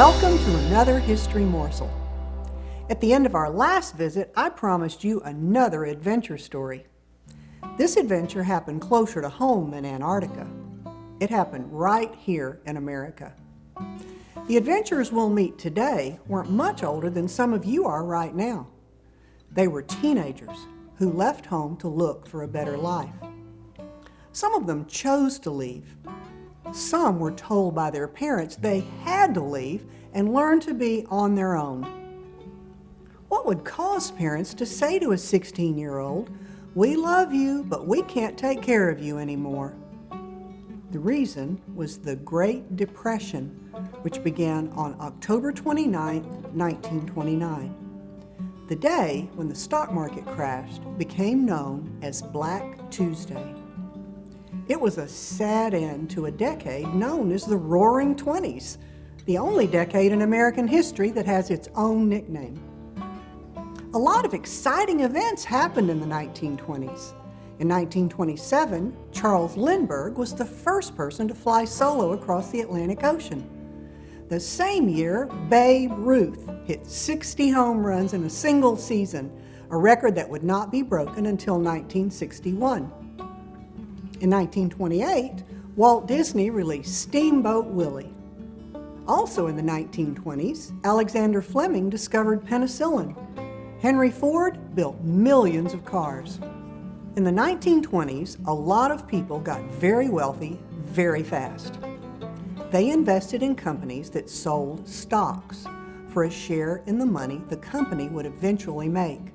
Welcome to another History Morsel. At the end of our last visit, I promised you another adventure story. This adventure happened closer to home than Antarctica. It happened right here in America. The adventurers we'll meet today weren't much older than some of you are right now. They were teenagers who left home to look for a better life. Some of them chose to leave. Some were told by their parents they had to leave and learn to be on their own. What would cause parents to say to a 16-year-old, "We love you, but we can't take care of you anymore"? The reason was the Great Depression, which began on October 29, 1929. The day when the stock market crashed became known as Black Tuesday. It was a sad end to a decade known as the Roaring Twenties, the only decade in American history that has its own nickname. A lot of exciting events happened in the 1920s. In 1927, Charles Lindbergh was the first person to fly solo across the Atlantic Ocean. The same year, Babe Ruth hit 60 home runs in a single season, a record that would not be broken until 1961. In 1928, Walt Disney released Steamboat Willie. Also in the 1920s, Alexander Fleming discovered penicillin. Henry Ford built millions of cars. In the 1920s, a lot of people got very wealthy very fast. They invested in companies that sold stocks for a share in the money the company would eventually make.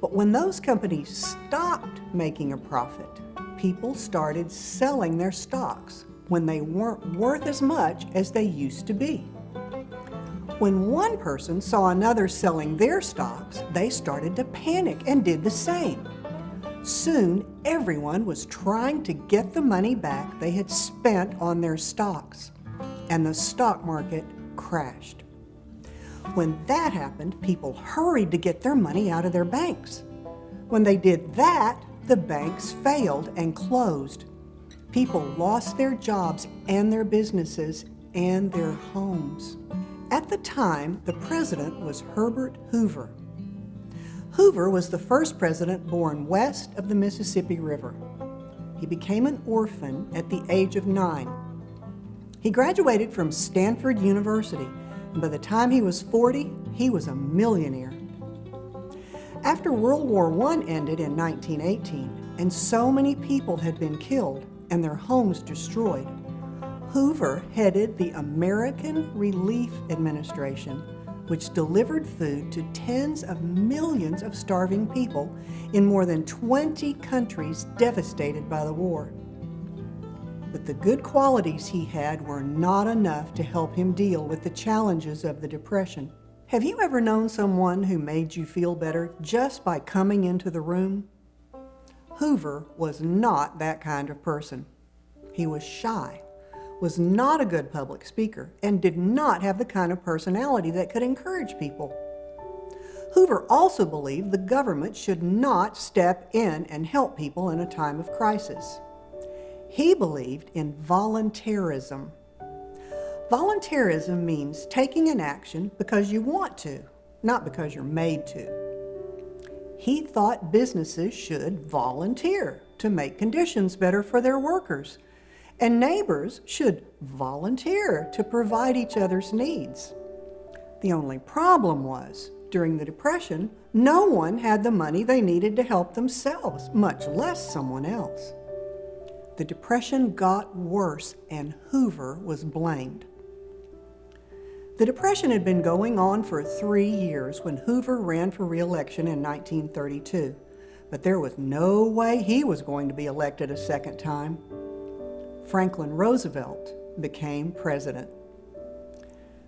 But when those companies stopped making a profit, people started selling their stocks when they weren't worth as much as they used to be. When one person saw another selling their stocks, they started to panic and did the same. Soon, everyone was trying to get the money back they had spent on their stocks, and the stock market crashed. When that happened, people hurried to get their money out of their banks. When they did that, the banks failed and closed. People lost their jobs and their businesses and their homes. At the time, the president was Herbert Hoover. Hoover was the first president born west of the Mississippi River. He became an orphan at the age of 9. He graduated from Stanford University, and by the time he was 40, he was a millionaire. After World War I ended in 1918, and so many people had been killed and their homes destroyed, Hoover headed the American Relief Administration, which delivered food to tens of millions of starving people in more than 20 countries devastated by the war. But the good qualities he had were not enough to help him deal with the challenges of the Depression. Have you ever known someone who made you feel better just by coming into the room? Hoover was not that kind of person. He was shy, was not a good public speaker, and did not have the kind of personality that could encourage people. Hoover also believed the government should not step in and help people in a time of crisis. He believed in volunteerism. Volunteerism means taking an action because you want to, not because you're made to. He thought businesses should volunteer to make conditions better for their workers, and neighbors should volunteer to provide each other's needs. The only problem was, during the Depression, no one had the money they needed to help themselves, much less someone else. The Depression got worse, and Hoover was blamed. The Depression had been going on for 3 years when Hoover ran for re-election in 1932, but there was no way he was going to be elected a second time. Franklin Roosevelt became president.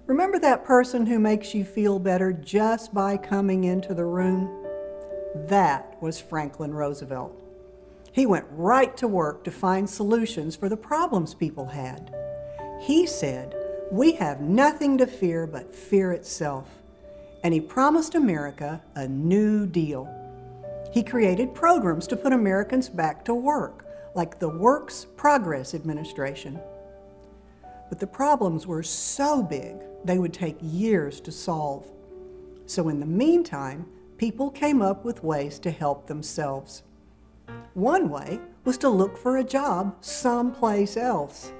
Remember that person who makes you feel better just by coming into the room? That was Franklin Roosevelt. He went right to work to find solutions for the problems people had. He said, "We have nothing to fear but fear itself." And he promised America a new deal. He created programs to put Americans back to work, like the Works Progress Administration. But the problems were so big, they would take years to solve. So in the meantime, people came up with ways to help themselves. One way was to look for a job someplace else.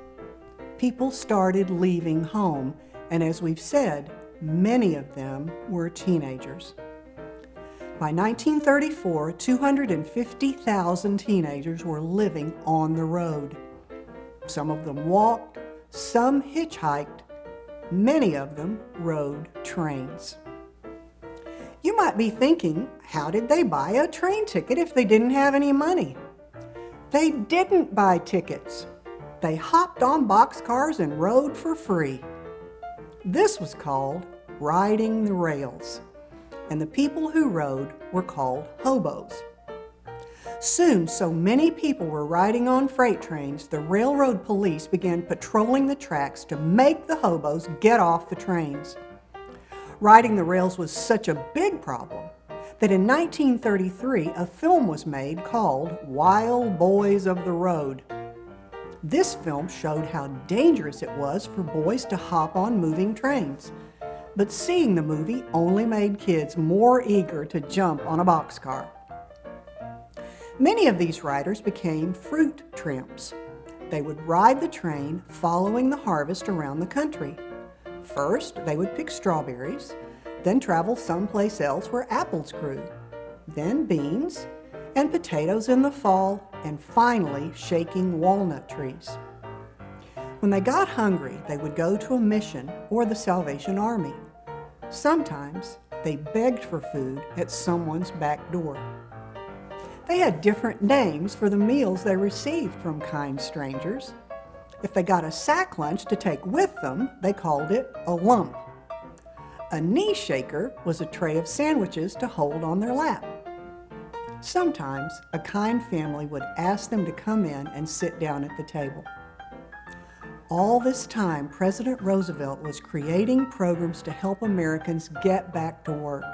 People started leaving home, and as we've said, many of them were teenagers. By 1934, 250,000 teenagers were living on the road. Some of them walked, some hitchhiked, many of them rode trains. You might be thinking, how did they buy a train ticket if they didn't have any money? They didn't buy tickets. They hopped on boxcars and rode for free. This was called riding the rails, and the people who rode were called hobos. Soon, so many people were riding on freight trains, the railroad police began patrolling the tracks to make the hobos get off the trains. Riding the rails was such a big problem that in 1933 a film was made called Wild Boys of the Road. This film showed how dangerous it was for boys to hop on moving trains. But seeing the movie only made kids more eager to jump on a boxcar. Many of these riders became fruit tramps. They would ride the train following the harvest around the country. First, they would pick strawberries, then travel someplace else where apples grew, then beans and potatoes in the fall, and finally shaking walnut trees. When they got hungry, they would go to a mission or the Salvation Army. Sometimes they begged for food at someone's back door. They had different names for the meals they received from kind strangers. If they got a sack lunch to take with them, they called it a lump. A knee shaker was a tray of sandwiches to hold on their lap. Sometimes a kind family would ask them to come in and sit down at the table. All this time, President Roosevelt was creating programs to help Americans get back to work.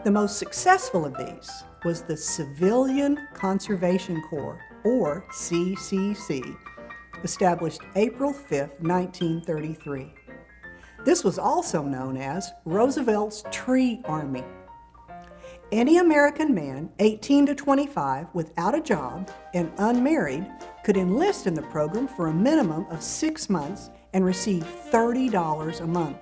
The most successful of these was the Civilian Conservation Corps, or CCC, established April 5, 1933. This was also known as Roosevelt's Tree Army. Any American man 18 to 25 without a job and unmarried could enlist in the program for a minimum of 6 months and receive $30 a month.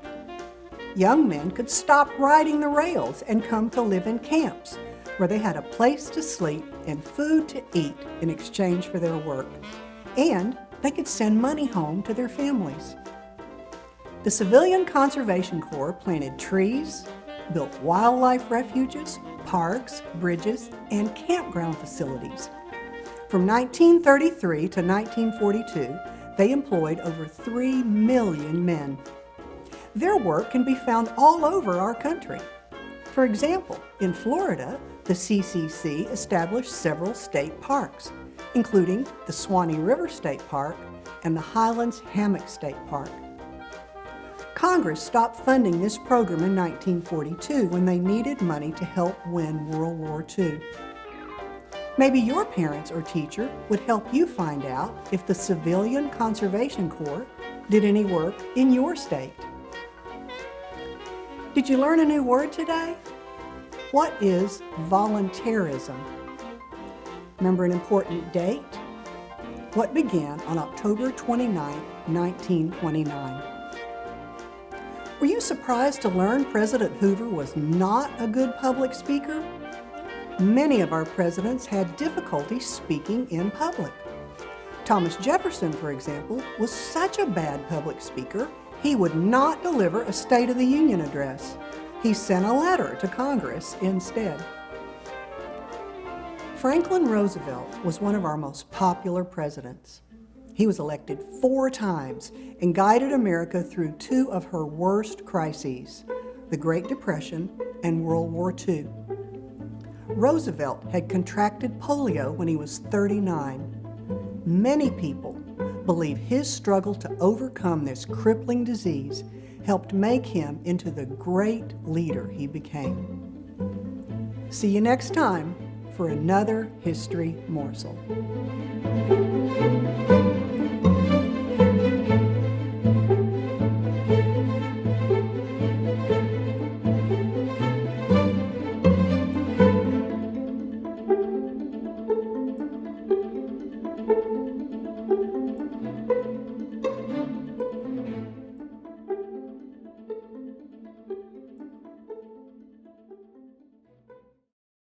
Young men could stop riding the rails and come to live in camps where they had a place to sleep and food to eat in exchange for their work, and they could send money home to their families. The Civilian Conservation Corps planted trees, built wildlife refuges, parks, bridges, and campground facilities. From 1933 to 1942, they employed over 3 million men. Their work can be found all over our country. For example, in Florida, the CCC established several state parks, including the Swanee River State Park and the Highlands Hammock State Park. Congress stopped funding this program in 1942 when they needed money to help win World War II. Maybe your parents or teacher would help you find out if the Civilian Conservation Corps did any work in your state. Did you learn a new word today? What is volunteerism? Remember an important date? What began on October 29, 1929? Were you surprised to learn President Hoover was not a good public speaker? Many of our presidents had difficulty speaking in public. Thomas Jefferson, for example, was such a bad public speaker, he would not deliver a State of the Union address. He sent a letter to Congress instead. Franklin Roosevelt was one of our most popular presidents. He was elected 4 times and guided America through 2 of her worst crises, the Great Depression and World War II. Roosevelt had contracted polio when he was 39. Many people believe his struggle to overcome this crippling disease helped make him into the great leader he became. See you next time for another History Morsel.